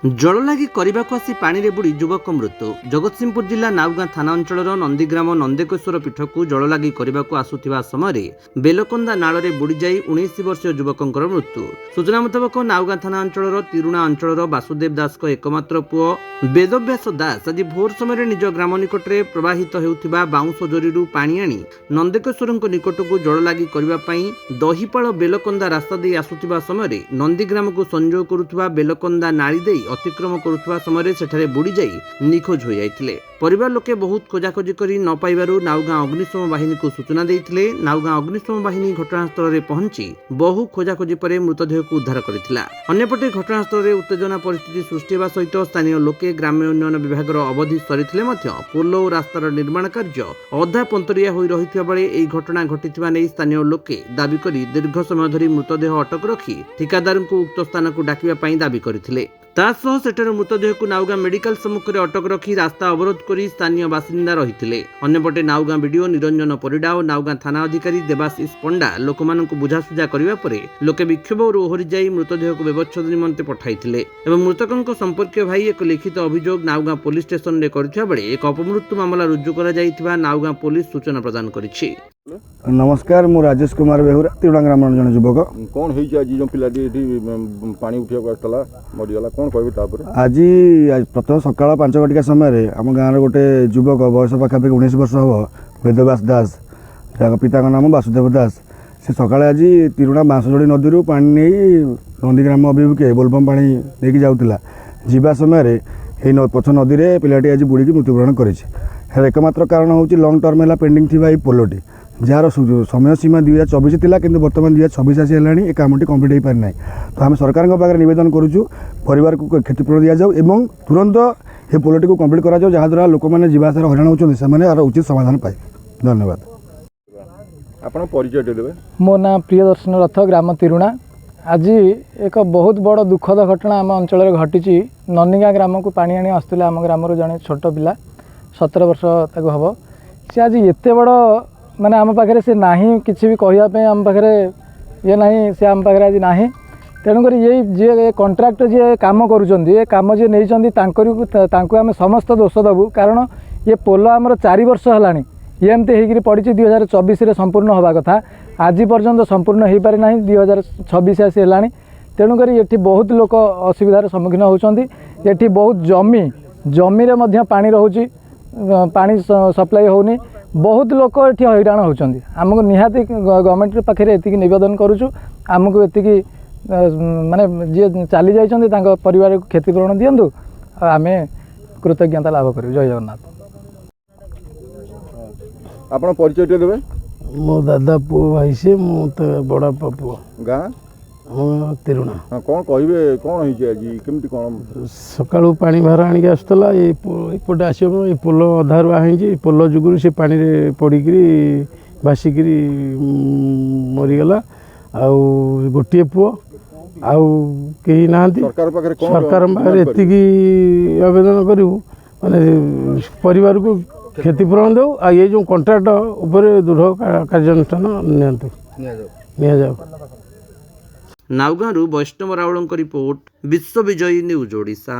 जल लगी करने को आसी पानी रे बुड़ी युवक मृत्यु। जगतसिंहपुर जिला नाउगां थाना अंचल नंदीग्राम नंदेकेश्वर पीठ को जल लगी करने को आसुथिबा समय बेलकंदा नाल रे बुड़ी जाई 19 वर्षीय युवक मृत्यु। सूचना मुताबक नाउगां थाना अंचल तिरुणा अंचल वासुदेव दास को एकमात्र पुओ वेदव्यास दास आज भोर समय निज ग्राम निकट में प्रवाहित होउथिबा बाउंस जोरीरू पानी आनी नंदेकेश्वर निकट को जल लगी करने दहीपाल बेलकंदा रास्ता दे आसुथिबा समय नंदीग्राम को संजोग करुथिबा बेलकंदा नाली दे अतिक्रम करुवा समय सेठारे बुड़ी जाई निखोज हो जाइथिले। परिवार लोके बहुत खोजाखोजी करी न पाइबारु नाउगां अग्निशम बाहिनी को सूचना देइथिले। नाउगां अग्निशम बाहिनी घटनास्थल रे पहुंची बहु खोजाखोजी परे मृतदेह को उद्धार करिथिला। अन्यपटे घटनास्थल रे उत्तेजना परिस्थिति सृष्टि हेबा सहित स्थानीय लोके ग्राम्य उन्नयन विभाग अवधि सरिथिले मध्य पोल और रास्तार निर्माण कार्य अधा पंतरिया होई रहिथिबा बेले एई घटना घटिथिबा नै स्थानीय लोके दाबी करी दीर्घ समय धरी मृतदेह अटक रखी ठिकादार को उक्त स्थान को डाकिबा पई दाबी करिथिले। तासह सेठार मृतदेह को नाउगां मेडिकल सम्मुख में अटक रखी रास्ता अवरोध करी स्थानीय बासिंदा रहिथिले। अन्यपटे नाउगां वीडियो निरंजन परिडा और नाउगां थाना अधिकारी देवाशीष पंडा लोकमानंकु बुझासुझा करिबा परे लोके विक्षोभ और ओहरी जाई मृतदेह को व्यवच्छेद निमंते पठाइथिले एवं मृतकंक संपर्कीय भाई एक लिखित अभियोग नाउगां पुलिस स्टेशन रे करथिबा बेले एक अपमृत्यु मामला रुजु करा जाइथिबा नाउगां पुलिस सूचना प्रदान करिछि। नमस्कार, मु राजेश कुमार बेहुरा तिरुणा ग्राम जन युवक। कौन होई आज जो पिलाटी पानी उठिया आसला मरीगला कौन कहबे तापर? आज प्रथम सकाळ 5 घटिका समय आम गाँव गोटे युवक बयस पाखापाखि 19 वर्ष हम वेदव्यास दास पिता नाम वासुदेव दास से सकाଳେ आज तिरुणा बांसजोड़ी नदी पानी नहीं नंदीग्राम अभिमुखे बोलबम पानी लेकिन जाऊला जीवा समय पछ नदी में पिलाटी आज बुड़ी मृत्युवरण कर एकमात्र कारण हूँ लंग टर्म है पेंडिंग थी पोलटी जार समय सीमा 2024 थिला किंतु वर्तमान 2026 आसी हेलानी ए कामटी कंप्लीट हो पारि ना। तो आम सरकार पाखे निवेदन करूँ परिवार को क्षतिपूरण दि जाऊ एवं तुरंत ये पोलटी को कंप्लीट करा जाऊ जहाँद्वारा लोक मैंने जीवासार हईराण होती से उचित समाधान पाए। धन्यवाद। आपन परिचय देबे? मो ना प्रियदर्शन रथ ग्राम तिरुणा। आज एक बहुत बड़ दुखद घटना आम अंचल घटी। नंदीगां ग्राम को पानी आनी आसुला आम ग्राम जड़े छोट पिला 17 वर्ष हम सी आज एत बड़ माने आम पाखे से नाही किसी भी कहवाई आम पाखे ये ना सी आम पाखे आज ना तेणुक ये जी कंट्राक्टर जी कम करुँच जी नहीं आम समस्त दोष देवु कारण ये पोल आमर 4 वर्ष है ये एमती हो पड़ी 2024 संपूर्ण हवा कथा आज पर्यंत संपूर्ण हो पारि ना 2026 आसी है। तेणुक ये बहुत लोक असुविधार सम्मुखीन होती ये बहुत जमी रे पानी रोचे पानी सप्लाई होनी बहुत लोक ये हईराण होती आमको निहाती गवर्नमेंट पाखे ये निवेदन करुचु आमको ये माने जी चली जाइए परिवार को क्षतिपूरण दिंतु आम कृतज्ञता लाभ करूँ। जय जगन्नाथ। आपन परिचय देबे? मो दादा पुओ भाई से मो तो बड़ा पुओ गाँ तिरुणा। हाँ कौन कहबे कौन होई आज केमती कौन सकाळू पानी भार आनिक आसला एपटे आसो ये पोल अधार आई पोल जुगुरु से पानी रे पड़िकी भासिकी मरीगला आउ गोटे पुओ आउ कहीं ना सरकार पाखे एतिकी आवेदन करूँ माने परिवार को क्षतिपूरण दो आ ये जो कंट्राक्ट उपरे दृढ़ कार्यानुष्ठान निया। नाउगां वैष्णव रावल रिपोर्ट विश्व विजयी न्यूज ओडिशा।